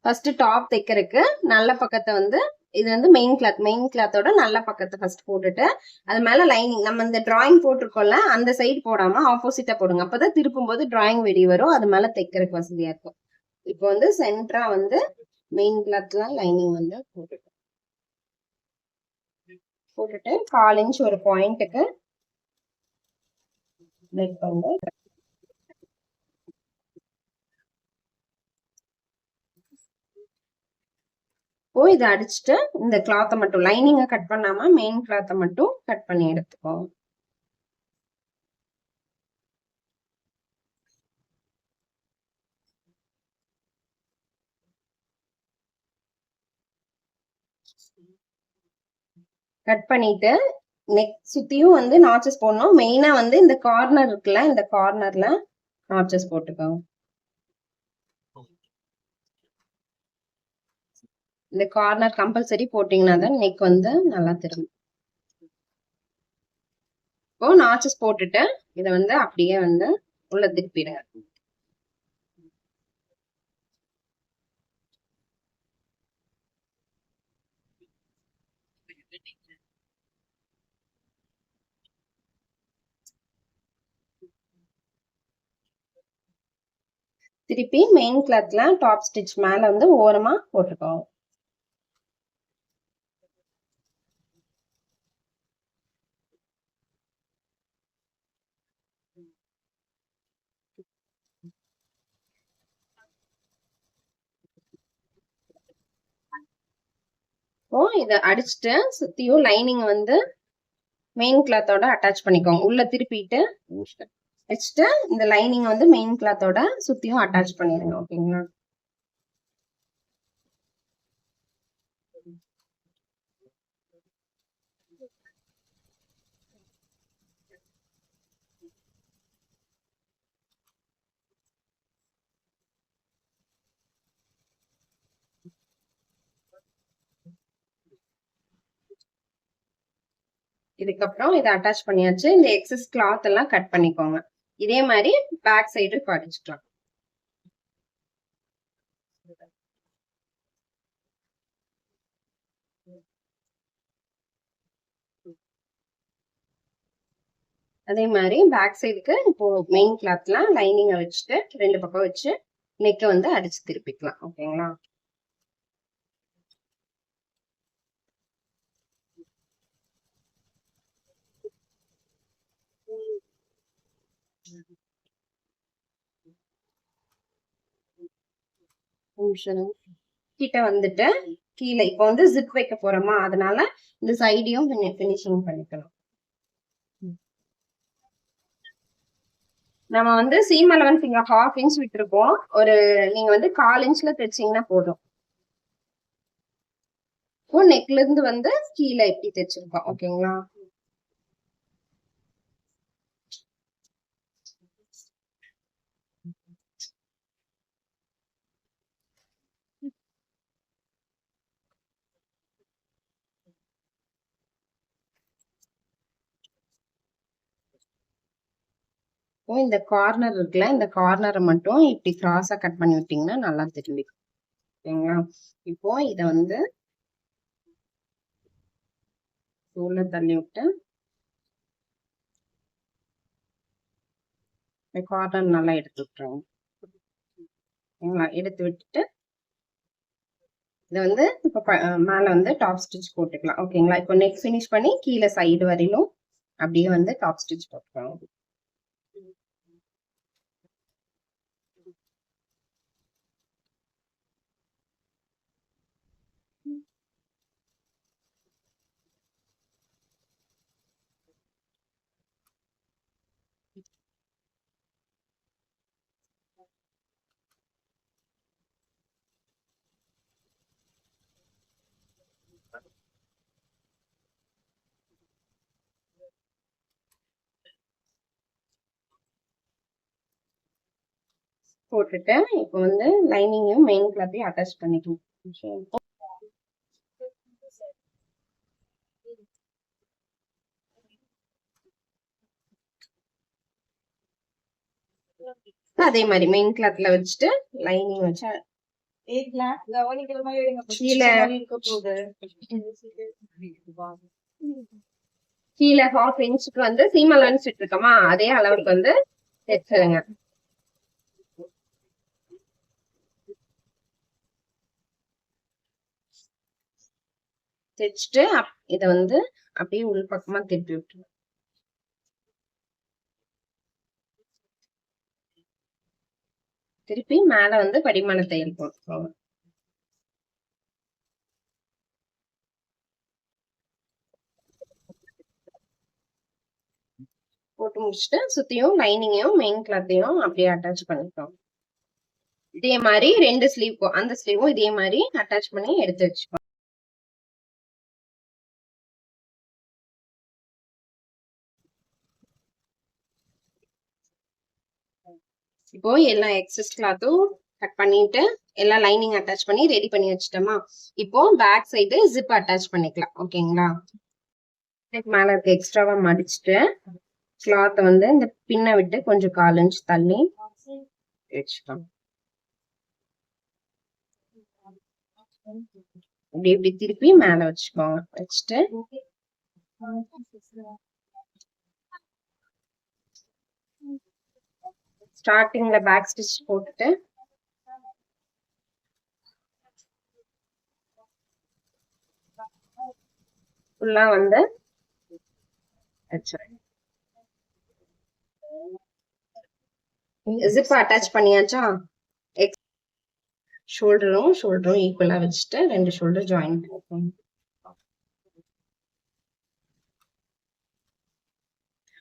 First top தைக்கிறதுக்கு நல்ல பக்கத்தை வந்து இது வந்து மெயின் கிளாத்தோட நல்ல பக்கத்தை ஃபர்ஸ்ட் போட்டுட்டு அது மேல லைனிங் நம்ம இந்த டிராயிங் போட்டிருக்கோம்ல அந்த சைடு போடாம ஆப்போசிட்டா போடுங்க. அப்பதான் திருப்பும் போது டிராயிங் வெடி வரும். அது மேல தைக்கிறதுக்கு வசதியா இருக்கும். இப்போ வந்து சென்டரா வந்து மெயின் கிளாத்ல லைனிங் வந்து போட்டுட்டு 1/4 இன்ச் ஒரு பாயிண்ட்டுக்கு பிளேட் பண்ணி இப்போ இதை அடிச்சுட்டு இந்த கிளாத்தை மட்டும் லைனிங்கை கட் பண்ணாம மெயின் கிளாத்தை மட்டும் கட் பண்ணி எடுத்துக்கோ. கட் பண்ணிட்டு நெக் சுத்தியும் வந்து நாச்சஸ் போடணும். மெயினா வந்து இந்த கார்னர் இருக்குல்ல, இந்த கார்னர்ல நாச்சஸ் போட்டுக்கோ. இந்த கார்னர் கம்பல்சரி போட்டீங்கன்னா தான் நெக் வந்து நல்லா திரும்பும். இப்போ நாச்சஸ் போட்டுட்டு இதை வந்து அப்படியே வந்து உள்ள திருப்பிடுங்க. திருப்பி மெயின் கிளாத்ல டாப் ஸ்டிச் மேல வந்து ஓரமா போட்டுக்கோ. இப்போ இதை அடிச்சுட்டு சுத்தியும் லைனிங் வந்து மெயின் கிளாத்தோட அட்டாச் பண்ணிக்கோங்க. உள்ள திருப்பிட்டு வச்சுட்டு இந்த லைனிங் வந்து மெயின் கிளாத்தோட சுத்தியும் அட்டாச் பண்ணிடுங்க. ஓகேங்களா? இதுக்கப்புறம் இதை அட்டாச் பண்ணியாச்சு. இந்த எக்ஸஸ் கிளாத் எல்லாம் கட் பண்ணிக்கோங்க. இதே மாதிரி பேக் சைடு அடிச்சுக்கலாம். அதே மாதிரி பேக் சைடுக்கு இப்போ மெயின் கிளாத்ல லைனிங்கை வச்சுட்டு 2 பக்கம் வச்சு நெக்கை வந்து அடிச்சு திருப்பிக்கலாம். ஓகேங்களா? கிட்ட வந்துட்டு கீழே இப்போ வந்து ஜிப் வைக்க போறோமா, அதனால இந்த சைடையும் பினிஷிங் பண்ணிக்கலாம். நம்ம வந்து சீம் அலவன்ஸ் இங்க 1/2 இன்ச் விட்டுருக்கோம். நீங்க வந்து 1/4 இன்ச்ல தைச்சீங்கன்னா போதும். இப்போ நெக்ல இருந்து வந்து கீழே எப்படி தைச்சிருக்கோம். ஓகேங்களா? இந்த கார்னர் இருக்குல்ல, இந்த கார்னரை மட்டும் இப்படி கிராஸா கட் பண்ணி விட்டீங்கன்னா நல்லா திரும்பிக்கும். ஓகேங்களா? இப்போ இத வந்து உள்ள தள்ளி விட்டு கார்னர் நல்லா எடுத்து விட்டுருங்க. ஓகேங்களா? எடுத்து விட்டுட்டு இதை வந்து இப்போ மேல வந்து டாப் ஸ்டிச் போட்டுக்கலாம். ஓகேங்களா? இப்போ நெக் ஃபினிஷ் பண்ணி கீழே சைடு வரையிலும் அப்படியே வந்து டாப் ஸ்டிச் போட்டுக்கலாம். போட்டுட்டு இப்போ வந்து லைனிங்கையும் மெயின் கிளாத்தையும் அட்டாச் பண்ணிக்கணும். அதே மாதிரி மெயின் கிளாத்ல வச்சுட்டு லைனிங் வச்சு கீழே 1/2 இன்ச்சுக்கு வந்து சீம் அலவன்ஸ் விட்டுருக்கோமா, அதே அளவுக்கு வந்து தைச்சிருங்க. தைச்சிட்டு இத வந்து அப்படியே உள் பக்கமா திருப்பி விட்டுருங்க. திருப்பி மேல வந்து படிமான தையல் போட்டுக்கோங்க. போட்டு முடிச்சுட்டு சுத்தியும் லைனிங்கையும் மெயின் கிளாத்தையும் அப்படியே அட்டாச் பண்ணிக்கோங்க. இதே மாதிரி 2 ஸ்லீவ் அந்த ஸ்லீவும் இதே மாதிரி அட்டாச் பண்ணி எடுத்து வச்சுக்கோங்க. இப்போ எல்லா எக்ஸஸ் கிளாத்தும் கட் பண்ணிட்டு எல்லா லைனிங் அட்டாச் பண்ணி ரெடி பண்ணி வச்சுட்டோமா, இப்போ பேக் சைடு ஜிப் அட்டாச் பண்ணிக்கலாம். ஓகேங்களா? மேல இருக்க எக்ஸ்ட்ராவா மடிச்சுட்டு கிளாத்தை வந்து இந்த பின்ன விட்டு கொஞ்சம் 1/4 இன்ச் தள்ளி வச்சுக்கலாம். இப்படி இப்படி திருப்பி மேல வச்சுக்கோங்க. வச்சுட்டு ஸ்டார்டிங்ல பேக் ஸ்டிச் போட்டுட்டு ஃபுல்லா வந்து வச்சிருங்க. ஜிப் அட்டாச் பண்ணியாச்சா? ஷோல்டரும் ஈக்குவலா வச்சுட்டு 2 ஷோல்டர் ஜாயின் பண்ணிக்கோங்க.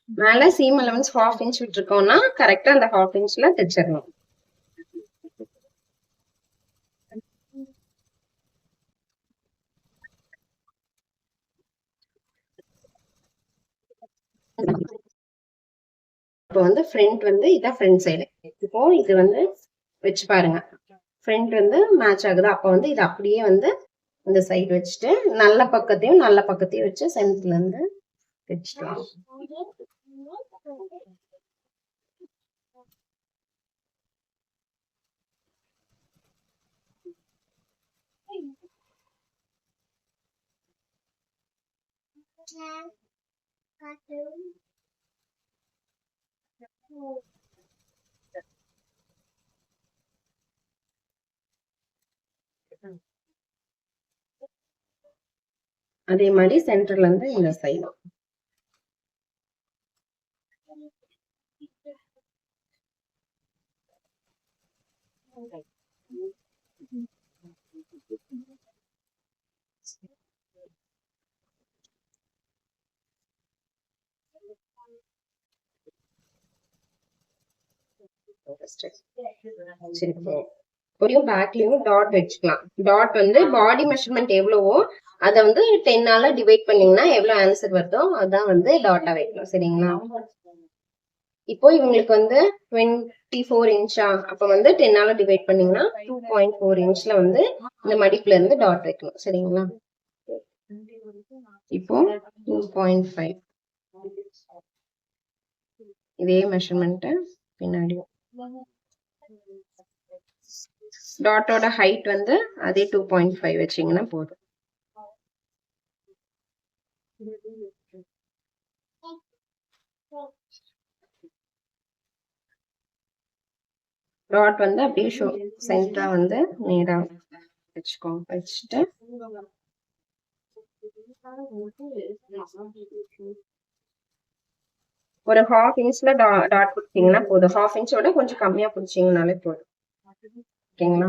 மேல சீம் அலவன்ஸ் 1/2 இன்ச் விட்டுருக்கோம்னா கரெக்டா அந்த 1/2 இன்ச்ல தைச்சிடணும். இப்போ வந்து ஃப்ரண்ட் வந்து இதான் ஃப்ரண்ட் சைடு. இப்போ இது வந்து வச்சு பாருங்க, ஃப்ரண்ட் வந்து மேட்ச் ஆகுது. அப்போ வந்து இது அப்படியே வந்து இந்த சைடு வச்சுட்டு நல்ல பக்கத்தையும் வச்சு சென்டர்ல இருந்து வச்சுக்கலாம். அதே மாதிரி சென்டர்ல இருந்து இந்த சைடு பேக்லயும் டாட் வச்சுக்கலாம். டாட் வந்து பாடி மெஷர்மெண்ட் எவ்வளவோ அதை வந்து 10ஆல டிவைட் பண்ணீங்கன்னா எவ்வளவு ஆன்சர் வருதோ அதான் வந்து டாட்டா வைக்கணும். சரிங்களா? இப்போ இவங்களுக்கு வந்து 24 இன்ச்சா, அப்ப வந்து 10ஆல டிவைட் பண்ணீங்கன்னா 2.4 இன்ச்ல வந்து இந்த மடிப்புல இருந்து டாட் வைக்கணும். சரிங்களா? இப்போ 2.5 இதே மெஷர்மெண்ட் பின்னாடி டாட்டோட ஹைட் வந்து அதே 2.5 வச்சீங்கன்னா போதும். டாட் வந்து அப்படியே சென்டரா வந்து நேரா வச்சுக்கோங்க. வச்சுட்டு ஒரு 1/2 இன்ச்ல டாட் கொடுத்தீங்கன்னா போதும். 1/2 இன்ச்சோட கொஞ்சம் கம்மியா பிடிச்சீங்கனாலே போதும். ஓகேங்களா?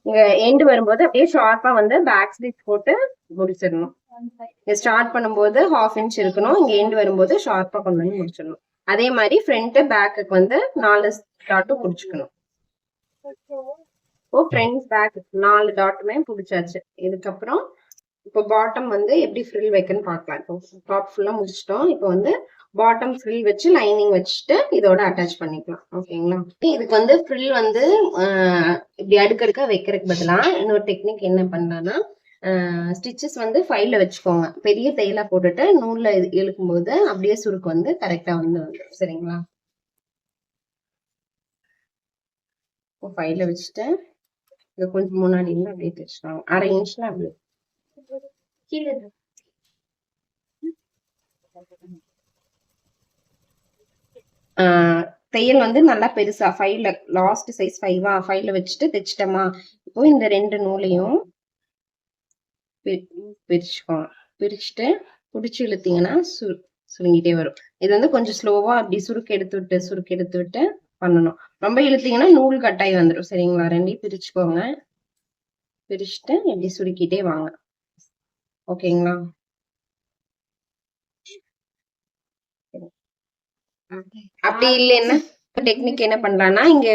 இங்க எண்டு வரும்போது அப்படியே ஷார்ப்பா வந்து பேக் ஸ்டிச் போட்டு முடிச்சிடணும். ஸ்டார்ட் பண்ணும்போது 1/2 இன்ச் இருக்கணும், இங்க எண்டு வரும்போது ஷார்ப்பா கொண்டு வந்து முடிச்சிடணும். அதே மாதிரி ஃப்ரண்ட் பேக்குக்கு வந்து 4 டாட்டும் பிடிச்சிக்கணும். இப்போ ஃப்ரண்ட் பேக் 4 டாட்டுமே பிடிச்சாச்சு. இதுக்கப்புறம் இப்போ பாட்டம் வந்து எப்படி ஃப்ரில் வைக்கன்னு பார்க்கலாம். இப்போ டாப் ஃபுல்லா முடிச்சிட்டோம். இப்போ வந்து பாட்டம் ஃப்ரில் வச்சு லைனிங் வச்சுட்டு இதோட அட்டாச் பண்ணிக்கலாம். ஓகேங்களா? இதுக்கு வந்து ஃப்ரில் வந்து இப்படி அடுக்கடுக்கா வைக்கிறதுக்கு பதிலா இன்னொரு டெக்னிக் என்ன பண்ணலாம்னா, ஸ்டிச்சஸ் வந்து ஃபைல்ல வச்சுக்கோங்க. பெரிய தையலா போட்டுட்டு நூல்ல இழுக்கும் போது அப்படியே சுருக்கு வந்து கரெக்டா வந்து வந்துடும். சரிங்களா? ஃபைல வச்சுட்டு இங்க கொஞ்சம் முன்னாடி இருந்து அப்படியே தைச்சிக்கலாம். 1/2 இன்ச்ல அப்படியே தையல் வந்து நல்லா பெருசா 5ல லாஸ்ட் சைஸ் 5ல வச்சுட்டு தைச்சிட்டோமா. இப்போ இந்த 2 நூலையும் பிரிச்சுக்கோங்க. பிரிச்சுட்டு பிடிச்சி இழுத்தீங்கன்னா சுருங்கிட்டே வரும். இது வந்து கொஞ்சம் ஸ்லோவா அப்படி சுருக்கு எடுத்து விட்டு பண்ணணும். ரொம்ப இழுத்தீங்கன்னா நூல் கட்டாய் வந்துடும். சரிங்களா? 2யும் பிரிச்சுக்கோங்க. பிரிச்சுட்டு இப்படி சுருக்கிட்டே வாங்க. ஓகேங்களா? அப்படி இல்லைன்னா டெக்னிக் என்ன பண்றான்னா, இங்க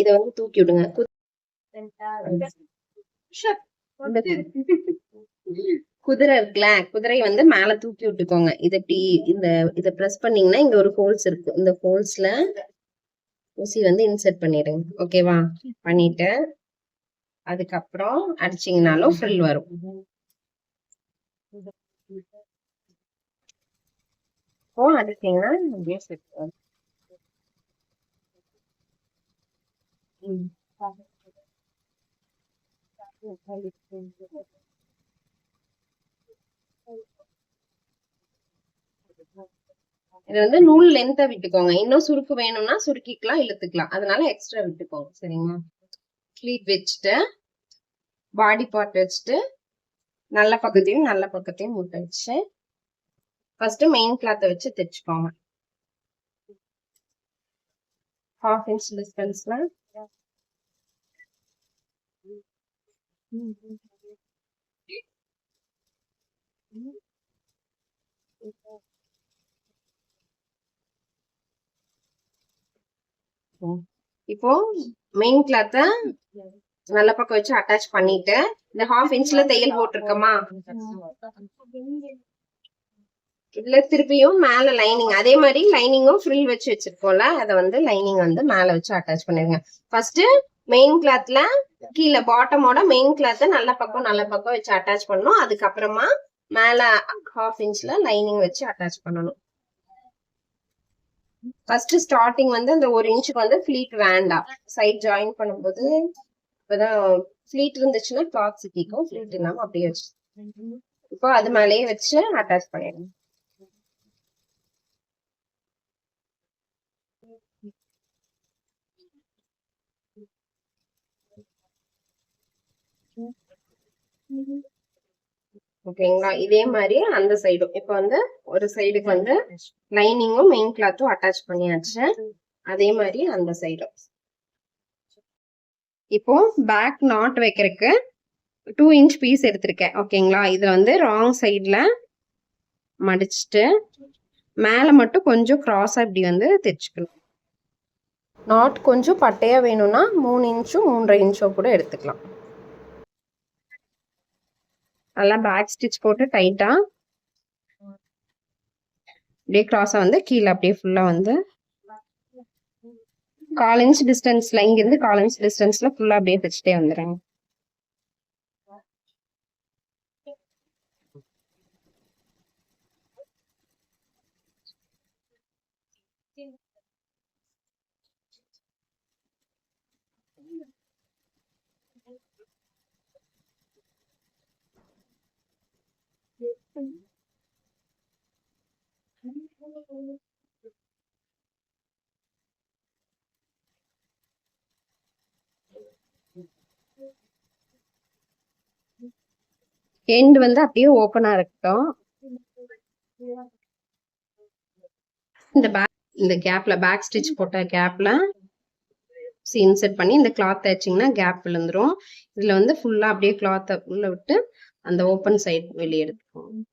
இத வந்து தூக்கி விடுங்க. குதிரை இருக்குல்ல, குதிரை வந்து மேல தூக்கி விட்டுக்கோங்க. இது இப்படி இத பிரஸ் பண்ணீங்கன்னா இங்க ஒரு ஹோல்ஸ் இருக்கு. இந்த ஹோல்ஸ்ல ஊசி வந்து இன்சர்ட் பண்ணிடுங்க. ஓகேவா? பண்ணிட்டு அதுக்கப்புறம் அடிச்சீங்கனாலும் ஃபில் வரும். அடிச்சீங்கன்னா அப்படியே செட் வரும். இது வந்து நூல் லென்த்தா விட்டுக்கோங்க. இன்னும் சுருக்கு வேணும்னா சுருக்கிக்கலாம், இழுத்துக்கலாம். அதனால எக்ஸ்ட்ரா விட்டுக்கோங்க. சரிங்களா? ஸ்லீவ் வச்சுட்டு பாடி பார்ட் வச்சுட்டு நல்ல பக்கத்தையும் முட்டை வச்சு ஃபர்ஸ்ட் மெயின் கிளாத்தை வச்சு தைச்சுக்கோங்க. 1/2 inch டிஸ்டன்ஸ்ல இப்போ மெயின் கிளாத்த நல்ல பக்கம் வச்சு அட்டாச் பண்ணிட்டு இந்த 1/2 inchல தையல் போட்டிருக்கோமா, இதுல திருப்பியும் மேல லைனிங் அதே மாதிரி லைனிங்கும் ஃப்ரில் வச்சு வச்சிருக்கோம்ல, அதை வந்து லைனிங் வந்து மேல வச்சு அட்டாச் பண்ணிருங்க. ஃபர்ஸ்ட் மெயின் கிளாத்ல கீழே பாட்டமோட மெயின் கிளாத்த நல்ல பக்கம் வச்சு அட்டாச் பண்ணணும். அதுக்கப்புறமா மேல 1/2 inchல லைனிங் வச்சு அட்டாச் பண்ணணும். ஃபர்ஸ்ட் ஸ்டார்டிங் வந்து அந்த 1 inchக்கு வந்து ஃபிளீட் வேண்டாம். சைட் ஜாயின் பண்ணும்போது இப்பதான் ஃபிளீட் இருந்துச்சுன்னா கிளாத் சிக்கிக்கும். ஃபிளீட் இல்லாம அப்படியே வச்சு இப்போ அது மேலேயே வச்சு அட்டாச் பண்ணிடுங்க. ஓகேங்களா? இதே மாதிரி அந்த சைடும் இப்ப வந்து ஒரு சைடுக்கு வந்து லைனிங்கும் மெயின் கிளாத்தும் அட்டாச் பண்ணியாச்சு. அதே மாதிரி அந்த சைடும். இப்போ பேக் நாட் வைக்கிறதுக்கு 2 inch பீஸ் எடுத்திருக்கேன். ஓகேங்களா? இதுல வந்து ராங் சைட்ல மடிச்சுட்டு மேல மட்டும் கொஞ்சம் கிராஸா இப்படி வந்து தைச்சுக்கணும். நாட் கொஞ்சம் பட்டையா வேணும்னா 3 inch 3.5 inch கூட எடுத்துக்கலாம். நல்லா பேக் ஸ்டிச் போட்டு டைட்டா அப்படியே கிராஸா வந்து கீழே அப்படியே ஃபுல்லா வந்து 1/4 inch டிஸ்டன்ஸ்ல இங்கிருந்து 1/4 inch டிஸ்டன்ஸ்ல ஃபுல்லா அப்படியே தைச்சிட்டே வந்துடுறேன். எண்ட் வந்து அப்படியே ஓப்பனா இருக்கட்டும். இந்த கேப்ல பேக் ஸ்டிச் போட்ட கேப்ல இன்சர்ட் பண்ணி இந்த கிளாத் தைச்சிங்கன்னா கேப் விழுந்துரும். இதுல வந்து ஃபுல்லா அப்படியே கிளாத்தை உள்ள விட்டு அந்த ஓப்பன் சைட் வெளியே எடுத்துக்கோங்க.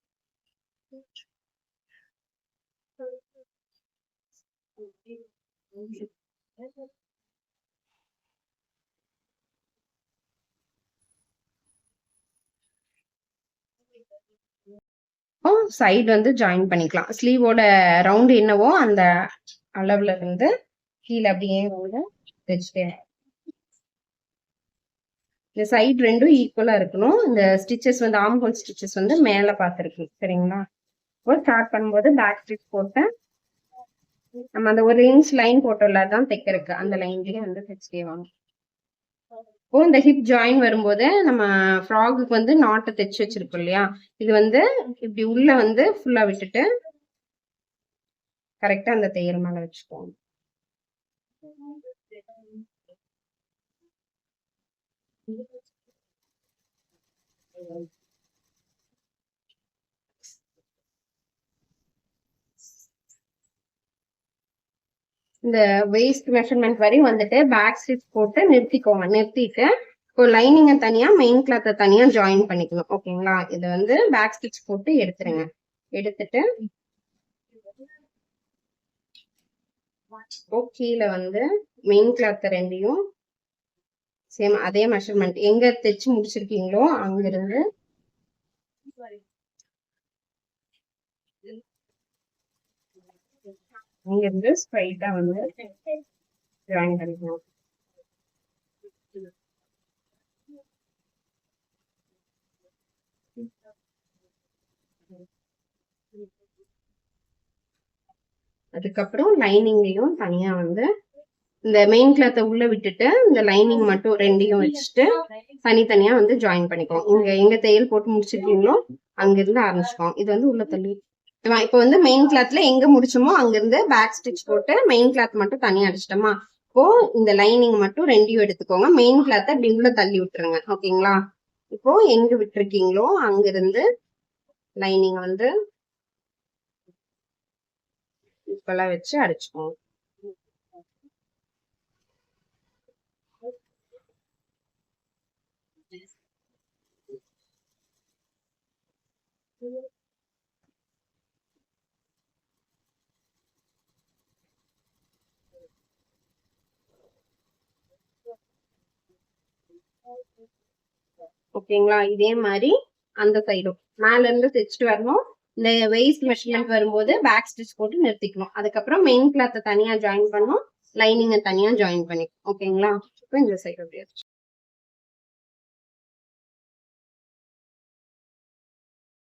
சைடு வந்து ஜாயின் பண்ணிக்கலாம். ஸ்லீவோட ரவுண்ட் என்னவோ அந்த அளவுல இருந்து கீழே அப்படியே வந்து தைச்சிட்டே. இந்த சைடு ரெண்டும் ஈக்குவலா இருக்கணும். இந்த ஸ்டிச்சஸ் வந்து ஆம்ஹோல் ஸ்டிச்சஸ் வந்து மேல பார்த்துருக்கு. சரிங்களா? இப்போ ஸ்டார்ட் பண்ணும்போது பேக் ஸ்டிச் போட்டு நம்ம அந்த 1 இன்ச் லைன் போட்டோம்ல அதான் தைக்கிறதுக்கு, அந்த லைன்லயே வந்து தைச்சிட்டே வாங்க. இப்போ இந்த ஹிப் ஜாயின் வரும்போது நம்ம ஃப்ராகுக்கு வந்து நாட்டை தைச்சு வச்சிருக்கோம் இல்லையா, இது வந்து இப்படி உள்ள வந்து ஃபுல்லா விட்டுட்டு கரெக்டா அந்த தையல் மேல வச்சுக்கோங்க. இந்த வேஸ்ட் மெஷர்மெண்ட் வரையும் வந்துட்டு பேக் ஸ்டிச் போட்டு நிறுத்திக்கோங்க. நிறுத்திட்டு இப்போ லைனிங்கை தனியா மெயின் கிளாத்தை தனியா ஜாயின் பண்ணிக்கணும். ஓகேங்களா, இதை வந்து பேக் ஸ்டிச் போட்டு எடுத்துருங்க. எடுத்துட்டு கீழே வந்து மெயின் கிளாத் ரெண்டையும் சேம் அதே மெஷர்மெண்ட் எங்க தைச்சு முடிச்சிருக்கீங்களோ அங்கிருந்து இங்கிருந்து ஸ்ட்ரைட்டா வந்து ஜாயின் பண்ணிக்கணும். அதுக்கப்புறம் லைனிங்லயும் தனியா வந்து இந்த மெயின் கிளாத்தை உள்ள விட்டுட்டு இந்த லைனிங் மட்டும் ரெண்டையும் வச்சுட்டு தனித்தனியா வந்து ஜாயின் பண்ணிக்கோம். இங்க எங்க தையல் போட்டு முடிச்சிருக்கீங்களோ அங்கிருந்து ஆரம்பிச்சுக்கோம். இது வந்து உள்ள தள்ளி இப்போ வந்து மெயின் கிளாத்ல எங்க முடிச்சோமோ அங்கிருந்து பேக் ஸ்டிச் போட்டு மெயின் கிளாத் மட்டும் தனியா அடிச்சிட்டோமா. இப்போ இந்த லைனிங் மட்டும் ரெண்டையும் எடுத்துக்கோங்க. மெயின் கிளாத்தை அப்படி உள்ள தள்ளி விட்டுருங்க. ஓகேங்களா, இப்போ எங்க விட்டுருக்கீங்களோ அங்கிருந்து லைனிங் வந்து இப்பெல்லாம் வச்சு அடிச்சுக்கோங்க. ஓகேங்களா, இதே மாதிரி அந்த சைடும் மேல இருந்து தைச்சிட்டு வரணும். இந்த வெயிஸ்ட் மெஷர்மெண்ட் வரும்போது பேக் ஸ்டிச் போட்டு நிறுத்திக்கணும். அதுக்கப்புறம் மெயின் கிளாத்தை தனியா ஜாயின் பண்ணணும், லைனிங்கை தனியா ஜாயின் பண்ணிக்கணும். ஓகேங்களா, இப்போ இந்த சைடு அப்படியே